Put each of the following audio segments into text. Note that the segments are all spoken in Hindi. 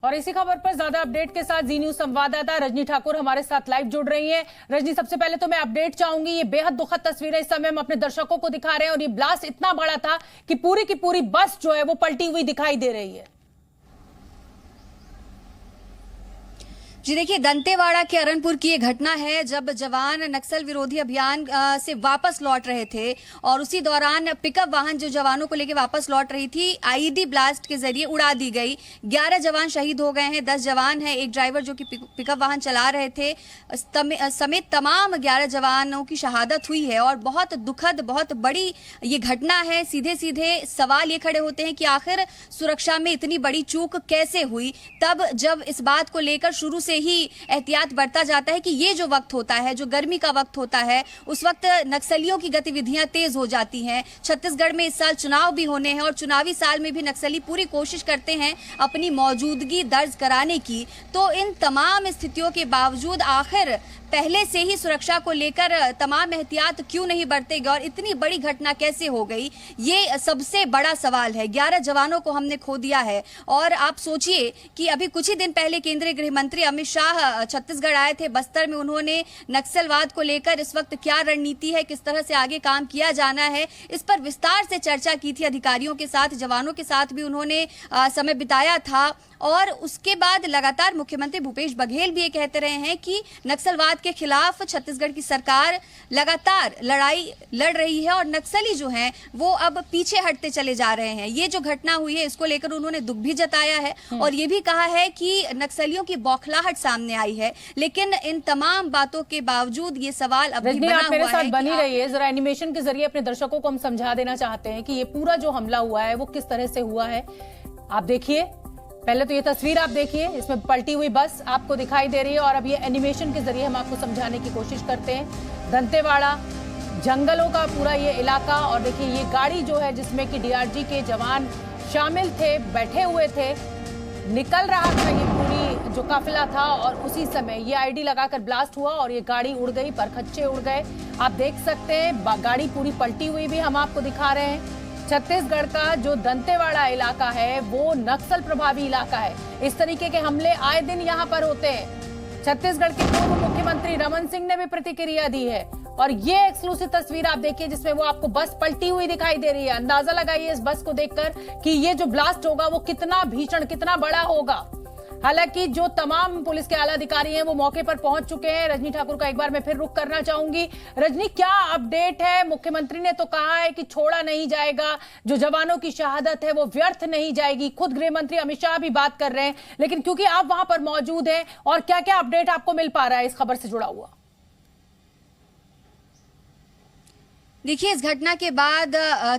और इसी खबर पर ज्यादा अपडेट के साथ जी न्यूज संवाददाता रजनी ठाकुर हमारे साथ लाइव जुड़ रही हैं। रजनी, सबसे पहले तो मैं अपडेट चाहूंगी, ये बेहद दुखद तस्वीरें इस समय हम अपने दर्शकों को दिखा रहे हैं और ये ब्लास्ट इतना बड़ा था कि पूरी की पूरी बस जो है वो पलटी हुई दिखाई दे रही है। जी देखिए, दंतेवाड़ा के अरनपुर की ये घटना है जब जवान नक्सल विरोधी अभियान से वापस लौट रहे थे और उसी दौरान पिकअप वाहन जो जवानों को लेकर वापस लौट रही थी आईईडी ब्लास्ट के जरिए उड़ा दी गई। 11 जवान शहीद हो गए हैं, 10 जवान हैं, एक ड्राइवर जो कि पिकअप वाहन चला रहे थे समेत तमाम 11 जवानों की शहादत हुई है और बहुत दुखद, बहुत बड़ी ये घटना है। सीधे सीधे सवाल ये खड़े होते हैं कि आखिर सुरक्षा में इतनी बड़ी चूक कैसे हुई, तब जब इस बात को लेकर शुरू से ही एहतियात बरता जाता है कि ये जो वक्त होता है, जो गर्मी का वक्त होता है, उस वक्त नक्सलियों की गतिविधियां तेज हो जाती हैं। छत्तीसगढ़ में इस साल चुनाव भी होने हैं और चुनावी साल में भी नक्सली पूरी कोशिश करते हैं अपनी मौजूदगी दर्ज कराने की। तो इन तमाम स्थितियों के बावजूद आखिर पहले से ही सुरक्षा को लेकर तमाम एहतियात क्यों नहीं बरते गए और इतनी बड़ी घटना कैसे हो गई, ये सबसे बड़ा सवाल है। 11 जवानों को हमने खो दिया है और आप सोचिए कि अभी कुछ ही दिन पहले केंद्रीय गृह मंत्री अमित शाह छत्तीसगढ़ आए थे। बस्तर में उन्होंने नक्सलवाद को लेकर इस वक्त क्या रणनीति है, किस तरह से आगे काम किया जाना है, इस पर विस्तार से चर्चा की थी। अधिकारियों के साथ, जवानों के साथ भी उन्होंने समय बिताया था और उसके बाद लगातार मुख्यमंत्री भूपेश बघेल भी ये कहते रहे हैं कि नक्सलवाद के खिलाफ छत्तीसगढ़ की सरकार लगातार लड़ाई लड़ रही है और नक्सली जो हैं वो अब पीछे हटते चले जा रहे हैं। ये जो घटना हुई है इसको लेकर उन्होंने दुख भी जताया है और ये भी कहा है कि नक्सलियों की बौखलाहट सामने आई है। लेकिन इन तमाम बातों के बावजूद ये सवाल अब भी बना हुआ है। मेरे साथ बनी रही है, जरा एनिमेशन के जरिए अपने दर्शकों को हम समझा देना चाहते हैं कि ये पूरा जो हमला हुआ है वो किस तरह से हुआ है। आप देखिए, पहले तो ये तस्वीर आप देखिए, इसमें पलटी हुई बस आपको दिखाई दे रही है और अब ये एनिमेशन के जरिए हम आपको समझाने की कोशिश करते हैं। दंतेवाड़ा जंगलों का पूरा ये इलाका और देखिए ये गाड़ी जो है जिसमें कि डीआरजी के जवान शामिल थे, बैठे हुए थे, निकल रहा था ये पूरी जो काफिला था और उसी समय ये आईडी लगाकर ब्लास्ट हुआ और ये गाड़ी उड़ गई, परखच्चे उड़ गए। आप देख सकते हैं गाड़ी पूरी पलटी हुई भी हम आपको दिखा रहे हैं। छत्तीसगढ़ का जो दंतेवाड़ा इलाका है वो नक्सल प्रभावी इलाका है। इस तरीके के हमले आए दिन यहाँ पर होते हैं। छत्तीसगढ़ के पूर्व मुख्यमंत्री रमन सिंह ने भी प्रतिक्रिया दी है और ये एक्सक्लूसिव तस्वीर आप देखिए जिसमें वो आपको बस पलटी हुई दिखाई दे रही है। अंदाजा लगाइए इस बस को देखकर कि ये जो ब्लास्ट होगा वो कितना भीषण, कितना बड़ा होगा। हालांकि जो तमाम पुलिस के आला अधिकारी हैं वो मौके पर पहुंच चुके हैं। रजनी ठाकुर का एक बार मैं फिर रुख करना चाहूंगी। रजनी, क्या अपडेट है? मुख्यमंत्री ने तो कहा है कि छोड़ा नहीं जाएगा, जो जवानों की शहादत है वो व्यर्थ नहीं जाएगी। खुद गृह मंत्री अमित शाह भी बात कर रहे हैं, लेकिन क्योंकि आप वहां पर मौजूद हैं, और क्या क्या अपडेट आपको मिल पा रहा है इस खबर से जुड़ा हुआ? देखिए, इस घटना के बाद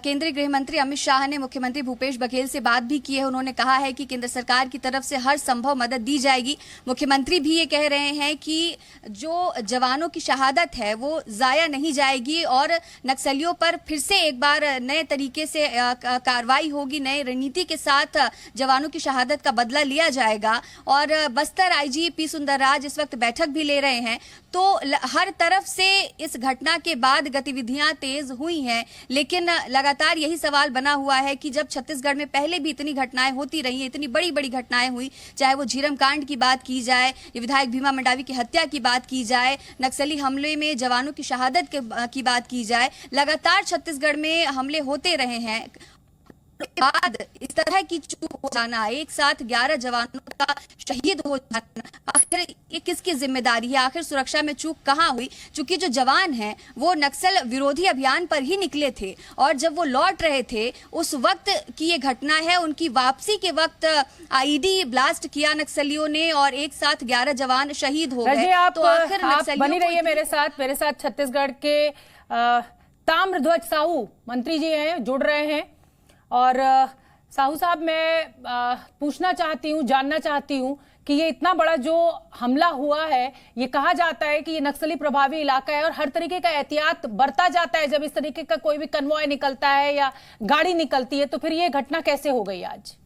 केंद्रीय गृह मंत्री अमित शाह ने मुख्यमंत्री भूपेश बघेल से बात भी की है। उन्होंने कहा है कि केंद्र सरकार की तरफ से हर संभव मदद दी जाएगी। मुख्यमंत्री भी ये कह रहे हैं कि जो जवानों की शहादत है वो जाया नहीं जाएगी और नक्सलियों पर फिर से एक बार नए तरीके से कार्रवाई होगी, नए रणनीति के साथ जवानों की शहादत का बदला लिया जाएगा। और बस्तर आईजी पी सुंदरराज इस वक्त बैठक भी ले रहे हैं। तो हर तरफ से इस घटना के बाद गतिविधियां तेज हुई हैं, लेकिन लगातार यही सवाल बना हुआ है कि जब छत्तीसगढ़ में पहले भी इतनी घटनाएं होती रही हैं, इतनी बड़ी बड़ी घटनाएं हुई, चाहे वो झीरम कांड की बात की जाए, विधायक भीमा मंडावी की हत्या की बात की जाए, नक्सली हमले में जवानों की शहादत की बात की जाए, लगातार छत्तीसगढ़ में हमले होते रहे हैं। बाद इस तरह की चूक हो जाना, एक साथ 11 जवानों का शहीद हो जाना, आखिर ये किसकी जिम्मेदारी है? आखिर सुरक्षा में चूक कहां हुई? चूंकि जो जवान हैं वो नक्सल विरोधी अभियान पर ही निकले थे और जब वो लौट रहे थे उस वक्त की ये घटना है। उनकी वापसी के वक्त आईडी ब्लास्ट किया नक्सलियों ने और एक साथ 11 जवान शहीद हो गए। तो आखिर बनी रहिए मेरे साथ छत्तीसगढ़ के ताम्रध्वज साहू मंत्री जी हैं, जुड़ रहे हैं। और साहू साहब, मैं पूछना चाहती हूँ, जानना चाहती हूँ कि ये इतना बड़ा जो हमला हुआ है, ये कहा जाता है कि ये नक्सली प्रभावी इलाका है और हर तरीके का एहतियात बरता जाता है जब इस तरीके का कोई भी कन्वॉय निकलता है या गाड़ी निकलती है, तो फिर ये घटना कैसे हो गई आज?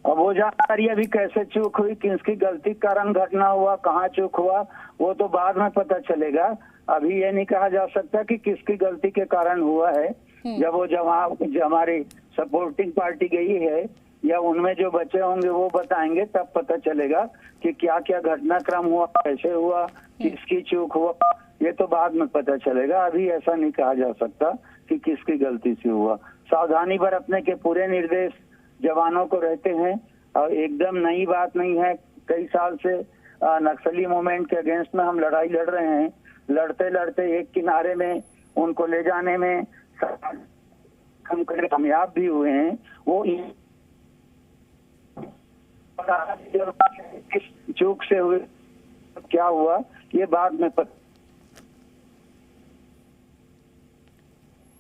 अब वो जानकारी अभी कैसे चूक हुई, किसकी गलती के कारण घटना हुआ, कहाँ चूक हुआ, वो तो बाद में पता चलेगा। अभी ये नहीं कहा जा सकता कि किसकी गलती के कारण हुआ है। जब वो हमारी सपोर्टिंग पार्टी गई है या उनमें जो बचे होंगे वो बताएंगे, तब पता चलेगा कि क्या क्या घटनाक्रम हुआ, कैसे हुआ, किसकी चूक हुआ, ये तो बाद में पता चलेगा। अभी ऐसा नहीं कहा जा सकता कि किसकी गलती से हुआ। सावधानी बरतने के पूरे निर्देश जवानों को रहते हैं और एकदम नई बात नहीं है। कई साल से नक्सली मूवमेंट के अगेंस्ट में हम लड़ाई लड़ रहे हैं। लड़ते लड़ते एक किनारे में उनको ले जाने में हम कामयाब भी हुए हैं। वो किस चूक से हुए, क्या हुआ, ये बाद में पता।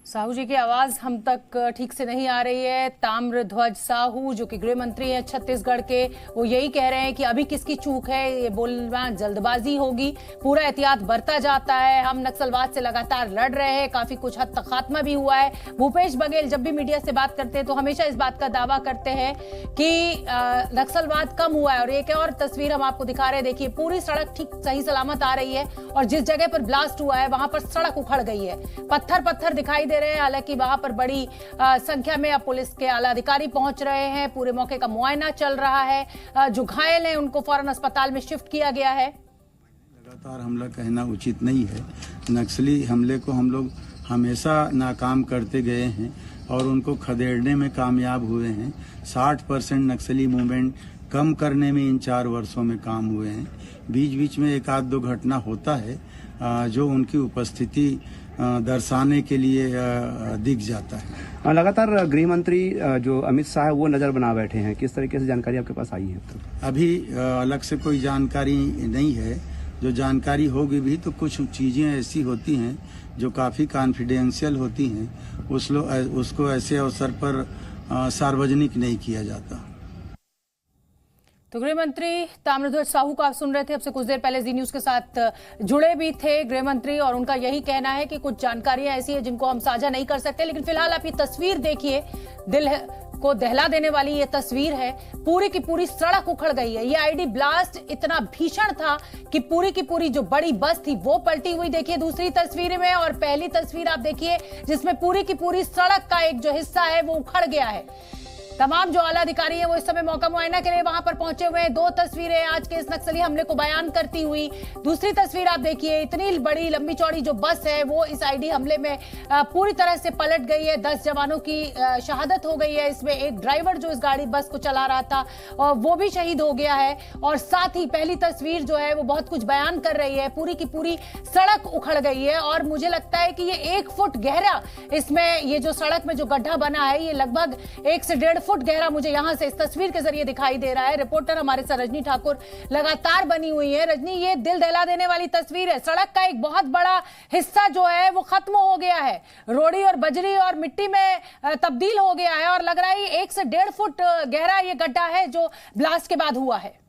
साहू जी की आवाज हम तक ठीक से नहीं आ रही है। ताम्रध्वज साहू जो कि गृह मंत्री है छत्तीसगढ़ के, वो यही कह रहे हैं कि अभी किसकी चूक है ये बोलना जल्दबाजी होगी, पूरा एहतियात बरता जाता है। हम नक्सलवाद से लगातार लड़ रहे हैं, काफी कुछ हद तक खात्मा भी हुआ है। भूपेश बघेल जब भी मीडिया से बात करते हैं तो हमेशा इस बात का दावा करते हैं कि नक्सलवाद कम हुआ है। और एक और तस्वीर हम आपको दिखा रहे हैं, देखिए पूरी सड़क ठीक सही सलामत आ रही है और जिस जगह पर ब्लास्ट हुआ है वहां पर सड़क उखड़ गई है, पत्थर पत्थर दिखाई दे रहे हैं। हालांकि वहां पर बड़ी संख्या में अब पुलिस के आला अधिकारी पहुंच रहे हैं, पूरे मौके का मुआयना चल रहा है। जो घायल हैं उनको फौरन अस्पताल में शिफ्ट किया गया है। लगातार हमला कहना उचित नहीं है। नक्सली हमले को हम लोग हमेशा नाकाम करते गए हैं और उनको खदेड़ने में कामयाब हुए हैं। 60% नक्सली मूवमेंट कम करने में इन 4 वर्षों में काम हुए हैं। बीच बीच में एक आध दो घटना होता है जो उनकी उपस्थिति दर्शाने के लिए दिख जाता है। लगातार गृह मंत्री जो अमित शाह है वो नजर बना बैठे हैं, किस तरीके से जानकारी आपके पास आई है? अभी अलग से कोई जानकारी नहीं है। जो जानकारी होगी भी तो कुछ चीजें ऐसी होती हैं जो काफी कॉन्फिडेंशियल होती हैं, उसको ऐसे अवसर पर सार्वजनिक नहीं किया जाता। तो गृह मंत्री ताम्रध्वज साहू को आप सुन रहे थे। अब से कुछ देर पहले जी न्यूज के साथ जुड़े भी थे गृह मंत्री और उनका यही कहना है कि कुछ जानकारियां ऐसी है जिनको हम साझा नहीं कर सकते। लेकिन फिलहाल आप ये तस्वीर देखिए, दिल को दहला देने वाली ये तस्वीर है। पूरी की पूरी सड़क उखड़ गई है। ये आईडी ब्लास्ट इतना भीषण था कि पूरी की पूरी जो बड़ी बस थी वो पलटी हुई, देखिए दूसरी तस्वीर में। और पहली तस्वीर आप देखिए जिसमें पूरी की पूरी सड़क का एक जो हिस्सा है वो उखड़ गया है। तमाम जो आला अधिकारी हैं वो इस समय मौका मुआयना के लिए वहां पर पहुंचे हुए हैं। 2 तस्वीरें आज के इस नक्सली हमले को बयान करती हुई। दूसरी तस्वीर आप देखिए, इतनी बड़ी लंबी चौड़ी जो बस है वो इस आईडी हमले में पूरी तरह से पलट गई है। 10 जवानों की शहादत हो गई है। इसमें एक ड्राइवर जो इस गाड़ी बस को चला रहा था और वो भी शहीद हो गया है। और साथ ही पहली तस्वीर जो है वो बहुत कुछ बयान कर रही है। पूरी की पूरी सड़क उखड़ गई है और मुझे लगता है कि ये 1 फुट गहरा इसमें ये जो सड़क में जो गड्ढा बना है ये लगभग 1 से 1.5 फुट गहरा मुझे यहां से इस तस्वीर के जरिए दिखाई दे रहा है। रिपोर्टर हमारे साथ रजनी ठाकुर लगातार बनी हुई है। रजनी, ये दिल दहला देने वाली तस्वीर है। सड़क का एक बहुत बड़ा हिस्सा जो है वो खत्म हो गया है, रोड़ी और बजरी और मिट्टी में तब्दील हो गया है और लग रहा है 1 से 1.5 फुट गहरा ये गड्ढा है जो ब्लास्ट के बाद हुआ है।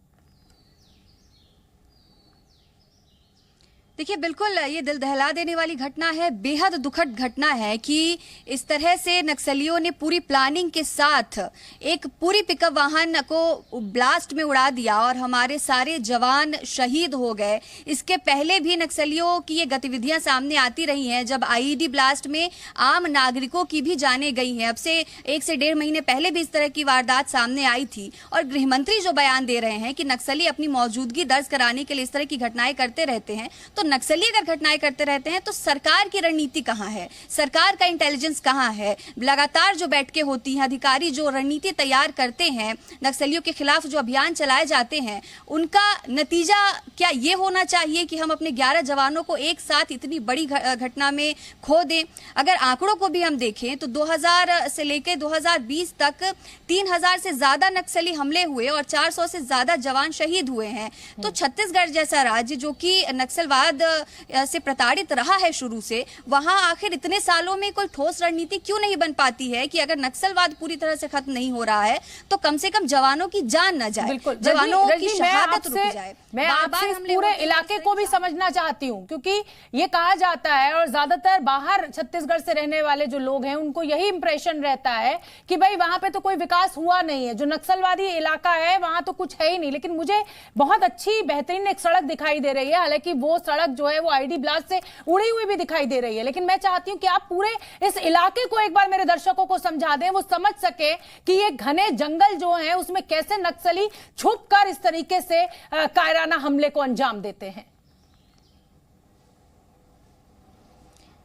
देखिए, बिल्कुल ये दिल दहला देने वाली घटना है, बेहद दुखद घटना है कि इस तरह से नक्सलियों ने पूरी प्लानिंग के साथ एक पूरी पिकअप वाहन को ब्लास्ट में उड़ा दिया और हमारे सारे जवान शहीद हो गए। इसके पहले भी नक्सलियों की ये गतिविधियां सामने आती रही हैं, जब आईईडी ब्लास्ट में आम नागरिकों की भी जानें गई हैं। अब से 1 से 1.5 महीने पहले भी इस तरह की वारदात सामने आई थी। और गृहमंत्री जो बयान दे रहे हैं कि नक्सली अपनी मौजूदगी दर्ज कराने के लिए इस तरह की घटनाएं करते रहते हैं, तो नक्सली अगर घटनाएं करते रहते हैं तो सरकार की रणनीति कहां है, सरकार का इंटेलिजेंस कहां है? लगातार जो बैठकें होती हैं, अधिकारी जो रणनीति तैयार करते हैं, नक्सलियों के खिलाफ जो अभियान चलाए जाते हैं, उनका नतीजा क्या ये होना चाहिए कि हम अपने 11 जवानों को एक साथ इतनी बड़ी घटना में खो दें? अगर आंकड़ों को भी हम देखें तो 2000 से लेकर 2020 तक 3000 से ज्यादा नक्सली हमले हुए और 400 से ज्यादा जवान शहीद हुए हैं। तो छत्तीसगढ़ जैसा राज्य जो कि नक्सलवाद से प्रताड़ित रहा है शुरू से, वहां आखिर इतने सालों में कोई ठोस रणनीति क्यों नहीं बन पाती है कि अगर नक्सलवाद पूरी तरह से खत्म नहीं हो रहा है तो कम से कम जवानों की जान न जाए, जवानों की शहादत रुक जाए। मैं आपसे इस पूरे इलाके को भी समझना चाहती हूँ, क्योंकि ये कहा जाता है और ज्यादातर बाहर छत्तीसगढ़ से रहने वाले जो लोग हैं उनको यही इंप्रेशन रहता है कि भाई वहां पे तो कोई विकास हुआ नहीं है, जो नक्सलवादी इलाका है वहां तो कुछ है ही नहीं। लेकिन मुझे बहुत अच्छी बेहतरीन एक सड़क दिखाई दे रही है। हालांकि वो सड़क सड़क जो है वो आईडी ब्लास्ट से उड़ी हुई भी दिखाई दे रही है। लेकिन मैं चाहती हूं कि आप पूरे इस इलाके को एक बार मेरे दर्शकों को समझा दें, वो समझ सके कि ये घने जंगल जो है उसमें कैसे नक्सली छुपकर इस तरीके से कायराना हमले को अंजाम देते हैं।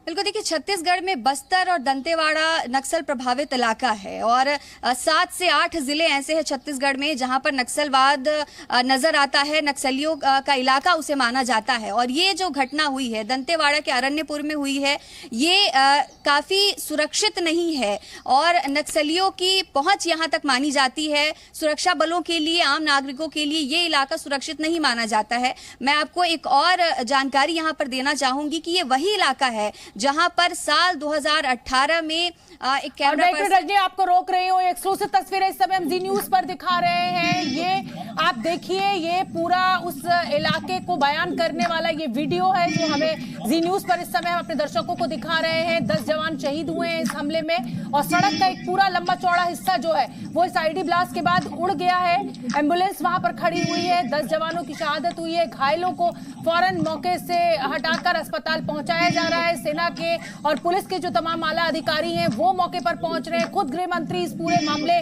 बिल्कुल, देखिए छत्तीसगढ़ में बस्तर और दंतेवाड़ा नक्सल प्रभावित इलाका है और 7 से 8 जिले ऐसे हैं छत्तीसगढ़ में जहां पर नक्सलवाद नजर आता है, नक्सलियों का इलाका उसे माना जाता है। और ये जो घटना हुई है दंतेवाड़ा के अरण्यपुर में हुई है, ये काफी सुरक्षित नहीं है और नक्सलियों की पहुंच यहां तक मानी जाती है। सुरक्षा बलों के लिए, आम नागरिकों के लिए ये इलाका सुरक्षित नहीं माना जाता है। मैं आपको एक और जानकारी यहां पर देना चाहूंगी कि ये वही इलाका है जहां पर साल 2018 में एक कैमरा पर्सन, रजनी आपको रोक रही हूँ, एक्सक्लूसिव तस्वीरें इस समय हम जी न्यूज पर दिखा रहे हैं। ये आप देखिए, ये पूरा उस इलाके को बयान करने वाला ये वीडियो है जो हमें जी न्यूज पर इस समय हम अपने दर्शकों को दिखा रहे हैं। 10 जवान शहीद हुए हैं इस हमले में और सड़क का एक पूरा लंबा चौड़ा हिस्सा जो है वो इस आईडी ब्लास्ट के बाद उड़ गया है। एम्बुलेंस वहां पर खड़ी हुई है, 10 जवानों की शहादत हुई है। घायलों को फौरन मौके से हटाकर अस्पताल पहुंचाया जा रहा है। सेना के और पुलिस के जो तमाम आला अधिकारी हैं वो मौके पर पहुंच रहे हैं। खुद गृह मंत्री इस पूरे मामले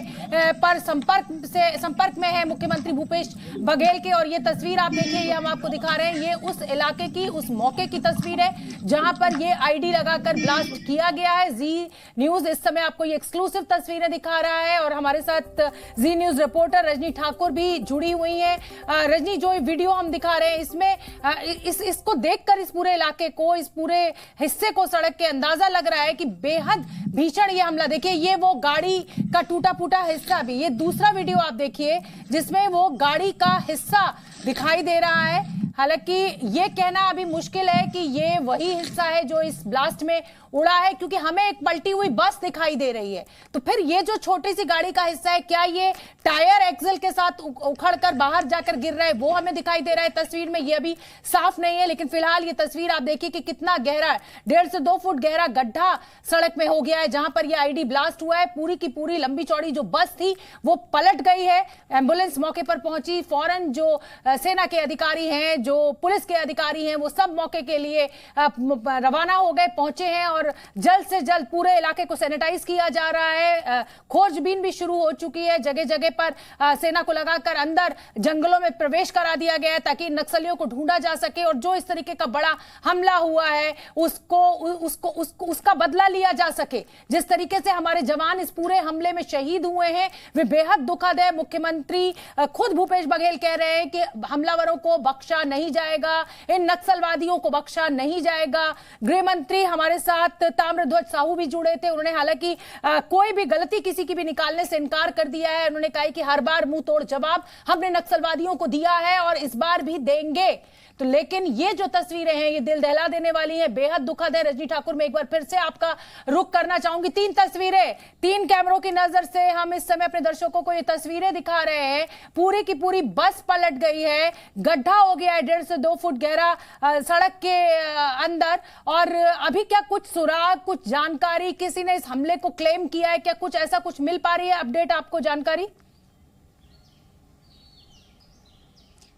पर संपर्क में है मुख्यमंत्री भूपेश बघेल के। और ये तस्वीर आप देखिए, ये हम आपको दिखा रहे हैं, ये उस इलाके की, उस मौके की तस्वीर है जहां पर ये आईडी लगाकर ब्लास्ट किया गया है। जी न्यूज इस समय आपको ये एक्सक्लूसिव तस्वीरें दिखा रहा है और हमारे साथ जी न्यूज रिपोर्टर रजनी ठाकुर भी जुड़ी हुई है। रजनी, जो वीडियो हम दिखा रहे हैं इसमें इसको देखकर इस पूरे इलाके को, इस पूरे हिस्से को, सड़क के अंदाजा लग रहा है कि बेहद भीषण ये हमला। देखिए, ये वो गाड़ी का टूटा फूटा हिस्सा भी, ये दूसरा वीडियो आप देखिए जिसमें वो गाड़ी का हिस्सा दिखाई दे रहा है। हालांकि ये कहना अभी मुश्किल है कि ये वही हिस्सा है जो इस ब्लास्ट में उड़ा है, क्योंकि हमें एक पलटी हुई बस दिखाई दे रही है। तो फिर ये जो छोटी सी गाड़ी का हिस्सा है, क्या ये टायर एक्सल के साथ उखड़कर बाहर जाकर गिर रहा है, वो हमें दिखाई दे रहा है तस्वीर में। ये अभी साफ नहीं है, लेकिन फिलहाल ये तस्वीर आप देखिए कि कितना गहरा है, 1.5 से 2 फुट गहरा गड्ढा सड़क में हो गया है जहां पर यह आईडी ब्लास्ट हुआ है। पूरी की पूरी लंबी चौड़ी जो बस थी वो पलट गई है। एम्बुलेंस मौके पर पहुंची, फौरन जो सेना के अधिकारी हैं, जो पुलिस के अधिकारी हैं, वो सब मौके के लिए रवाना हो गए, पहुंचे हैं और जल्द से जल्द पूरे इलाके को सैनिटाइज किया जा रहा है। खोजबीन भी शुरू हो चुकी है, जगह जगह पर सेना को लगाकर अंदर जंगलों में प्रवेश करा दिया गया है ताकि नक्सलियों को ढूंढा जा सके और जो इस तरीके का बड़ा हमला हुआ है उसका बदला लिया जा सके। जिस तरीके से हमारे जवान इस पूरे हमले में शहीद हुए हैं वे बेहद दुखद है। मुख्यमंत्री खुद भूपेश बघेल कह रहे हैं कि हमलावरों को बख्शा नहीं जाएगा, इन नक्सलवादियों को बख्शा नहीं जाएगा। गृह मंत्री हमारे साथ ताम्रध्वज साहू भी जुड़े थे, उन्होंने हालांकि कोई भी गलती किसी की भी निकालने से इनकार कर दिया है। उन्होंने कहा कि हर बार मुंह तोड़ जवाब हमने नक्सलवादियों को दिया है और इस बार भी देंगे। तो लेकिन ये जो तस्वीरें हैं ये दिल दहला देने वाली हैं, बेहद दुखद है। रजनी ठाकुर, मैं एक बार फिर से आपका रुख करना चाहूंगी। 3 तस्वीरें, 3 कैमरों की नजर से हम इस समय अपने दर्शकों को ये तस्वीरें दिखा रहे हैं। पूरी की पूरी बस पलट गई है, गड्ढा हो गया है 1.5 से 2 फुट गहरा सड़क के अंदर। और अभी क्या कुछ सुराग, कुछ जानकारी, किसी ने इस हमले को क्लेम किया है क्या, कुछ ऐसा कुछ मिल पा रही है अपडेट आपको, जानकारी?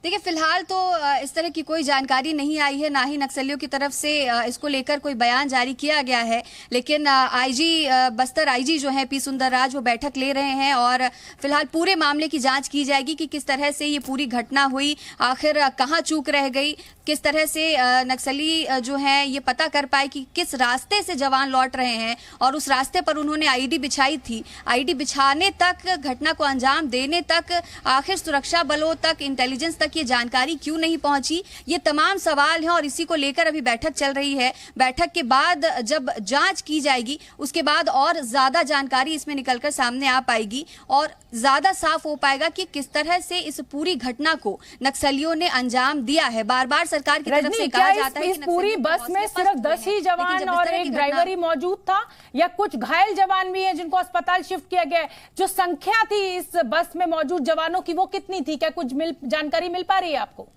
देखिए, फिलहाल तो इस तरह की कोई जानकारी नहीं आई है, ना ही नक्सलियों की तरफ से इसको लेकर कोई बयान जारी किया गया है। लेकिन आईजी बस्तर आईजी जो है पी सुंदरराज वो बैठक ले रहे हैं और फिलहाल पूरे मामले की जांच की जाएगी कि किस तरह से ये पूरी घटना हुई, आखिर कहां चूक रह गई, किस तरह से नक्सली जो है ये पता कर पाए कि किस रास्ते से जवान लौट रहे हैं और उस रास्ते पर उन्होंने आईडी बिछाई थी। आईडी बिछाने तक, घटना को अंजाम देने तक, आखिर सुरक्षा बलों तक, इंटेलिजेंस तक ये जानकारी क्यों नहीं पहुंची, ये तमाम सवाल हैं और इसी को लेकर अभी बैठक चल रही है। बैठक के बाद जब जांच की जाएगी उसके बाद और ज्यादा जानकारी इसमें निकलकर सामने आ पाएगी और ज्यादा साफ हो पाएगा कि किस तरह से इस पूरी घटना को नक्सलियों ने अंजाम दिया है। बार बार सरकार की तरफ से कहा जाता है कि इस पूरी बस में सिर्फ 10 ही जवान और एक ड्राइवर ही मौजूद था या कुछ घायल जवान भी हैं जिनको अस्पताल शिफ्ट किया गया है? जो संख्या थी इस बस में मौजूद जवानों की वो कितनी थी, क्या कुछ जानकारी मिल पा रही है आपको?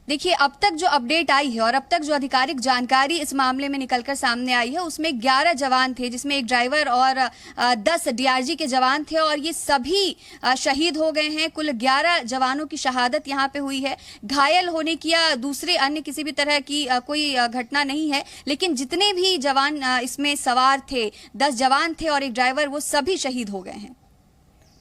देखिए, अब तक जो अपडेट आई है और अब तक जो आधिकारिक जानकारी इस मामले में निकलकर सामने आई है, उसमें 11 जवान थे, जिसमें एक ड्राइवर और 10 डीआरजी के जवान थे और ये सभी शहीद हो गए हैं। कुल 11 जवानों की शहादत यहाँ पे हुई है। घायल होने की या दूसरे अन्य किसी भी तरह की कोई घटना नहीं है, लेकिन जितने भी जवान इसमें सवार थे, 10 जवान थे और एक ड्राइवर, वो सभी शहीद हो गए हैं।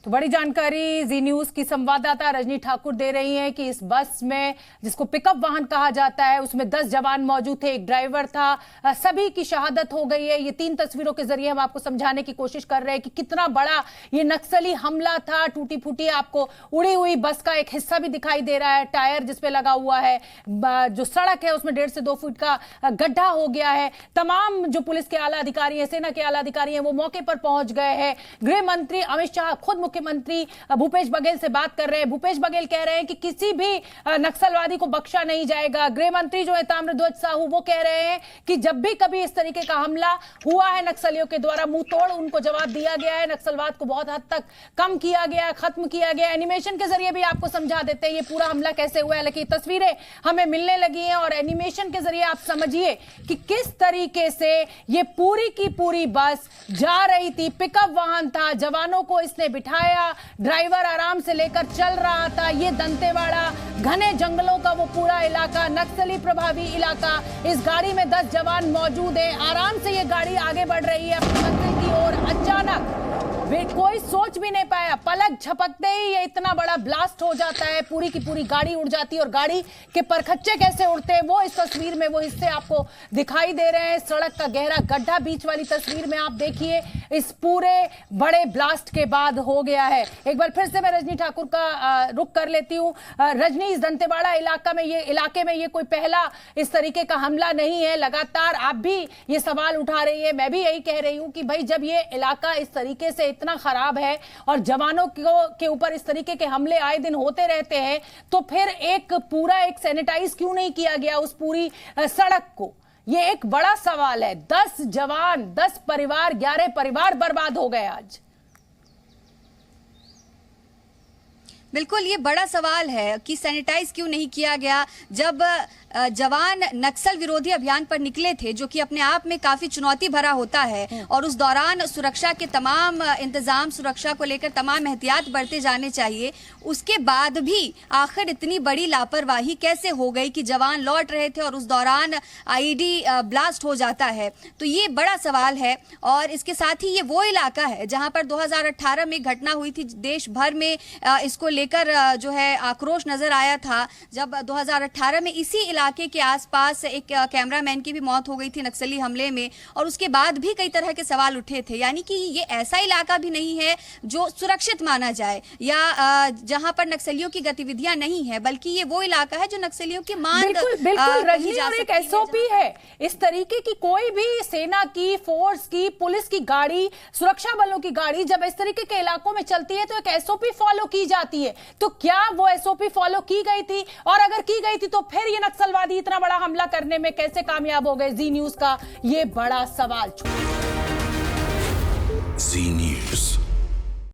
तो बड़ी जानकारी जी न्यूज की संवाददाता रजनी ठाकुर दे रही हैं कि इस बस में, जिसको पिकअप वाहन कहा जाता है, उसमें 10 जवान मौजूद थे, एक ड्राइवर था, सभी की शहादत हो गई है। ये 3 तस्वीरों के जरिए हम आपको समझाने की कोशिश कर रहे हैं कि कितना बड़ा ये नक्सली हमला था। टूटी फूटी आपको उड़ी हुई बस का एक हिस्सा भी दिखाई दे रहा है, टायर जिसपे लगा हुआ है, जो सड़क है उसमें 1.5 से 2 फुट का गड्ढा हो गया है। तमाम जो पुलिस के आला अधिकारी हैं, सेना के आला अधिकारी हैं, वो मौके पर पहुंच गए हैं। गृह मंत्री अमित शाह खुद मुख्यमंत्री भूपेश बघेल से बात कर रहे हैं। भूपेश बघेल कह रहे हैं कि किसी भी नक्सलवादी को बख्शा नहीं जाएगा। गृह मंत्री जो है ताम्रध्वज साहू, वो कह रहे हैं कि जब भी कभी इस तरीके का हमला हुआ है नक्सलियों के द्वारा, मुंह तोड़ उनको जवाब दिया गया है। नक्सलवाद को बहुत हद तक कम किया गया है, खत्म किया गया है। एनिमेशन के जरिए भी आपको समझा देते हैं ये पूरा हमला कैसे हुआ है। लेकिन तस्वीरें हमें मिलने लगी हैं और एनिमेशन के जरिए आप समझिए कि किस तरीके से ये पूरी की पूरी बस जा रही थी। पिकअप वाहन था, जवानों को इसने बिठाया, ड्राइवर आराम से लेकर चल रहा था। ये दंतेवाड़ा घने जंगलों का वो पूरा इलाका, नक्सली प्रभावी इलाका। इस गाड़ी में 10 जवान मौजूद हैं। आराम से ये गाड़ी आगे बढ़ रही है अपनी मंजिल की ओर। अचानक वे कोई सोच भी नहीं पाया, पलक झपकते ही ये इतना बड़ा ब्लास्ट हो जाता है, पूरी की पूरी गाड़ी उड़ जाती है। और गाड़ी के परखच्चे कैसे उड़ते हैं वो इस तस्वीर में वो हिस्से आपको दिखाई दे रहे हैं। सड़क का गहरा गड्ढा बीच वाली तस्वीर में आप देखिए, इस पूरे बड़े ब्लास्ट के बाद हो गया है। एक बार फिर से मैं रजनी ठाकुर का रुख कर लेती हूँ। रजनी, इस दंतेवाड़ा इलाके में ये कोई पहला इस तरीके का हमला नहीं है। लगातार आप भी ये सवाल उठा रही है, मैं भी यही कह रही हूँ कि भाई जब ये इलाका इस तरीके से इतना खराब है और जवानों के ऊपर इस तरीके के हमले आए दिन होते रहते हैं, तो फिर एक सैनिटाइज क्यों नहीं किया गया उस पूरी सड़क को? ये एक बड़ा सवाल है। 10 जवान, 10 परिवार, 11 परिवार बर्बाद हो गए आज। बिल्कुल, ये बड़ा सवाल है कि सैनिटाइज क्यों नहीं किया गया। जब जवान नक्सल विरोधी अभियान पर निकले थे, जो कि अपने आप में काफी चुनौती भरा होता है, और उस दौरान सुरक्षा के तमाम इंतजाम, सुरक्षा को लेकर तमाम एहतियात बरते जाने चाहिए, उसके बाद भी आखिर इतनी बड़ी लापरवाही कैसे हो गई कि जवान लौट रहे थे और उस दौरान आईईडी ब्लास्ट हो जाता है? तो ये बड़ा सवाल है। और इसके साथ ही ये वो इलाका है जहां पर 2018 में घटना हुई थी। देश भर में इसको लेकर जो है आक्रोश नजर आया था, जब 2018 में इसी इलाके के आसपास एक कैमरामैन की भी मौत हो गई थी नक्सली हमले में, और उसके बाद भी कई तरह के सवाल उठे थे। यानी कि ये ऐसा इलाका भी नहीं है जो सुरक्षित माना जाए या जहां पर नक्सलियों की गतिविधियां नहीं है, बल्कि ये वो इलाका है जो नक्सलियों की मांग बिल्कुल रजनी, और एक एसओपी है इस तरीके की। कोई भी सेना की, फोर्स की, पुलिस की गाड़ी, सुरक्षा बलों की गाड़ी जब इस तरीके के इलाकों में चलती है तो एक एसओपी फॉलो की जाती है। तो क्या वो एसओपी फॉलो की गई थी? और अगर की गई थी तो फिर ये नक्सलवादी इतना बड़ा हमला करने में कैसे कामयाब हो गए? जी न्यूज का ये बड़ा सवाल। जी न्यूज।